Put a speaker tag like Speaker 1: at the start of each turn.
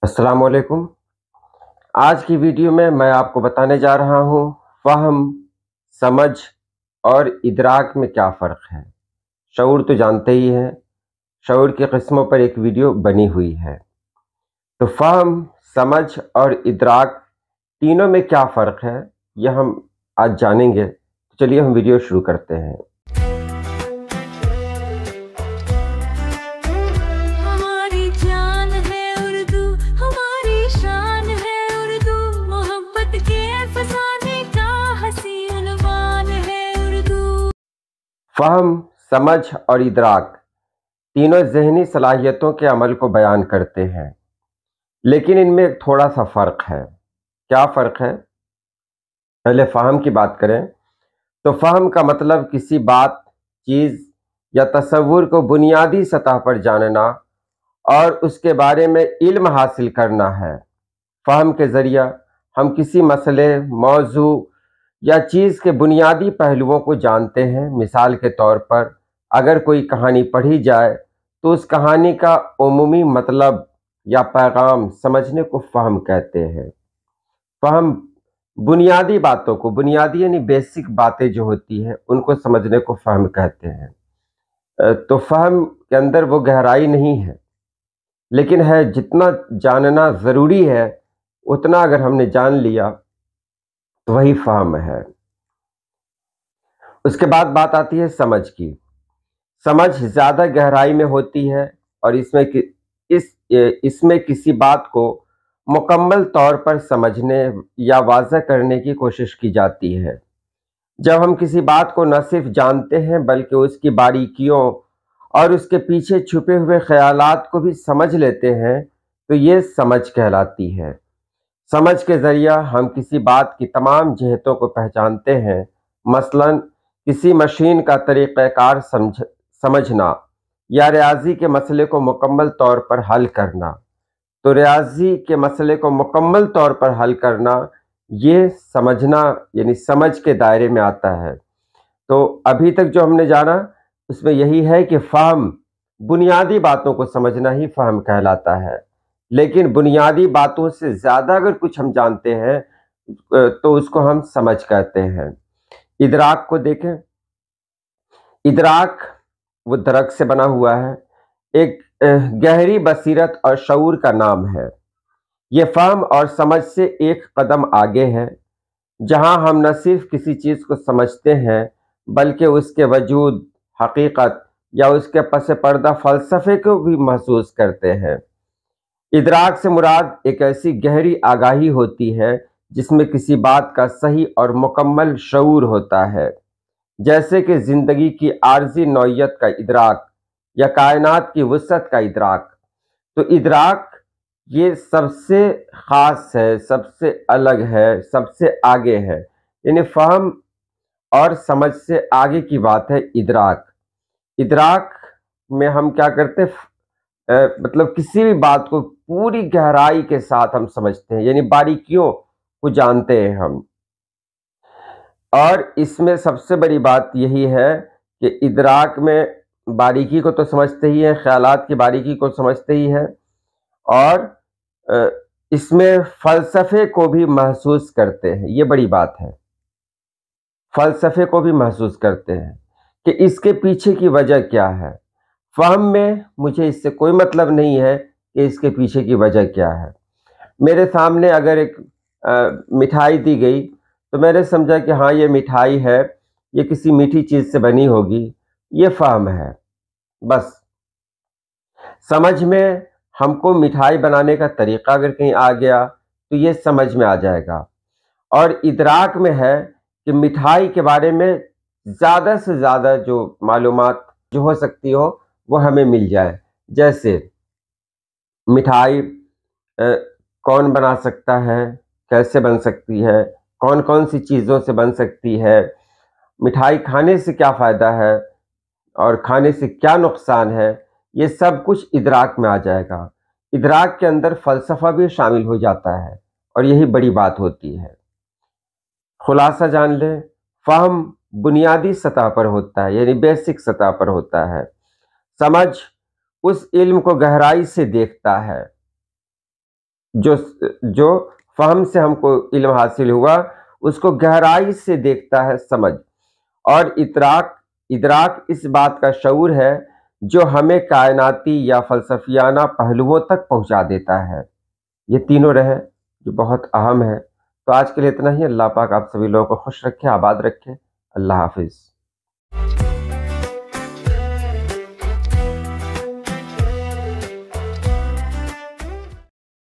Speaker 1: अस्सलाम वालेकुम। आज की वीडियो में मैं आपको बताने जा रहा हूँ फ़हम, समझ और इदराक में क्या फ़र्क है। शऊर तो जानते ही हैं, शऊर की किस्मों पर एक वीडियो बनी हुई है। तो फ़हम, समझ और इदराक तीनों में क्या फ़र्क है, यह हम आज जानेंगे। तो चलिए हम वीडियो शुरू करते हैं।
Speaker 2: हमारी जान है उर्दू, हमारी शान है उर्दू, मोहब्बत के फसाने का हसी उन्वान है उर्दू।
Speaker 1: फ़हम, समझ और इदराक तीनों ज़हनी सलाहियतों के अमल को बयान करते हैं, लेकिन इनमें एक थोड़ा सा फ़र्क है। क्या फ़र्क है? पहले फ़हम की बात करें तो फ़हम का मतलब किसी बात, चीज़ या तसव्वुर को बुनियादी सतह पर जानना और उसके बारे में इल्म हासिल करना है। फ़हम के ज़रिया हम किसी मसले, मौजू या चीज़ के बुनियादी पहलुओं को जानते हैं। मिसाल के तौर पर अगर कोई कहानी पढ़ी जाए तो उस कहानी का उमूमी मतलब या पैगाम समझने को फ़हम कहते हैं। फ़हम बुनियादी बातों को, बुनियादी यानी बेसिक बातें जो होती हैं उनको समझने को फ़हम कहते हैं। तो फ़हम के अंदर वो गहराई नहीं है, लेकिन है जितना जानना ज़रूरी है उतना अगर हमने जान लिया तो वही फ़हम है। उसके बाद बात आती है समझ की। समझ ज़्यादा गहराई में होती है और इसमें किसी बात को मुकम्मल तौर पर समझने या वाज़ह करने की कोशिश की जाती है। जब हम किसी बात को न सिर्फ जानते हैं बल्कि उसकी बारीकियों और उसके पीछे छुपे हुए ख़यालात को भी समझ लेते हैं तो ये समझ कहलाती है। समझ के ज़रिया हम किसी बात की तमाम जहतों को पहचानते हैं। मसलन किसी मशीन का तरीक़ाकार समझना या रियाजी के मसले को मुकम्मल तौर पर हल करना। तो रियाजी के मसले को मुकम्मल तौर पर हल करना ये समझना यानी समझ के दायरे में आता है। तो अभी तक जो हमने जाना उसमें यही है कि फ़हम बुनियादी बातों को समझना ही फ़हम कहलाता है, लेकिन बुनियादी बातों से ज़्यादा अगर कुछ हम जानते हैं तो उसको हम समझ कहते हैं। इदराक को देखें। इदराक वो दरक से बना हुआ है, एक गहरी बसीरत और शऊर का नाम है। ये फ़हम और समझ से एक कदम आगे है, जहाँ हम न सिर्फ किसी चीज़ को समझते हैं बल्कि उसके वजूद, हकीकत या उसके पस पर्दा फ़लसफ़े को भी महसूस करते हैं। इदराक से मुराद एक ऐसी गहरी आगाही होती है जिसमें किसी बात का सही और मुकम्मल शऊर होता है, जैसे कि ज़िंदगी की आर्ज़ी नौइयत का इदराक या कायनात की वुसअत का इदराक। तो इदराक ये सबसे ख़ास है, सबसे अलग है, सबसे आगे है, यानी फ़हम और समझ से आगे की बात है इदराक। इदराक में हम क्या करते हैं, मतलब किसी भी बात को पूरी गहराई के साथ हम समझते हैं, यानी बारीकियों को जानते हैं हम। और इसमें सबसे बड़ी बात यही है कि इदराक में बारीकी को तो समझते ही हैं, ख़यालात की बारीकी को समझते ही हैं, और अ, इसमें फ़लसफ़े को भी महसूस करते हैं। ये बड़ी बात है, फ़लसफ़े को भी महसूस करते हैं कि इसके पीछे की वजह क्या है। फ़हम में मुझे इससे कोई मतलब नहीं है कि इसके पीछे की वजह क्या है। मेरे सामने अगर एक मिठाई दी गई तो मैंने समझा कि हाँ ये मिठाई है, ये किसी मीठी चीज़ से बनी होगी, ये फ़हम है। बस समझ में हमको मिठाई बनाने का तरीक़ा अगर कहीं आ गया तो ये समझ में आ जाएगा। और इदराक में है कि मिठाई के बारे में ज़्यादा से ज़्यादा जो मालूमात जो हो सकती हो वो हमें मिल जाए। जैसे मिठाई कौन बना सकता है, कैसे बन सकती है, कौन-कौन सी चीज़ों से बन सकती है, मिठाई खाने से क्या फ़ायदा है और खाने से क्या नुकसान है, ये सब कुछ इदराक में आ जाएगा। इदराक के अंदर फ़लसफ़ा भी शामिल हो जाता है और यही बड़ी बात होती है। खुलासा जान लें, फ़हम बुनियादी सतह पर होता है, यानी बेसिक सतह पर होता है। समझ उस इल्म को गहराई से देखता है। جو جو فہم سے ہم کو علم حاصل ہوا اس کو گہرائی سے دیکھتا ہے سمجھ، اور ادراک اس بات کا شعور ہے جو ہمیں کائناتی یا فلسفیانہ پہلوؤں تک پہنچا دیتا ہے۔ یہ تینوں رہے جو بہت اہم ہے۔ تو آج کے لیے اتنا ہی۔ اللہ پاک آپ سبھی لوگوں کو خوش رکھے، آباد رکھے۔ اللہ حافظ۔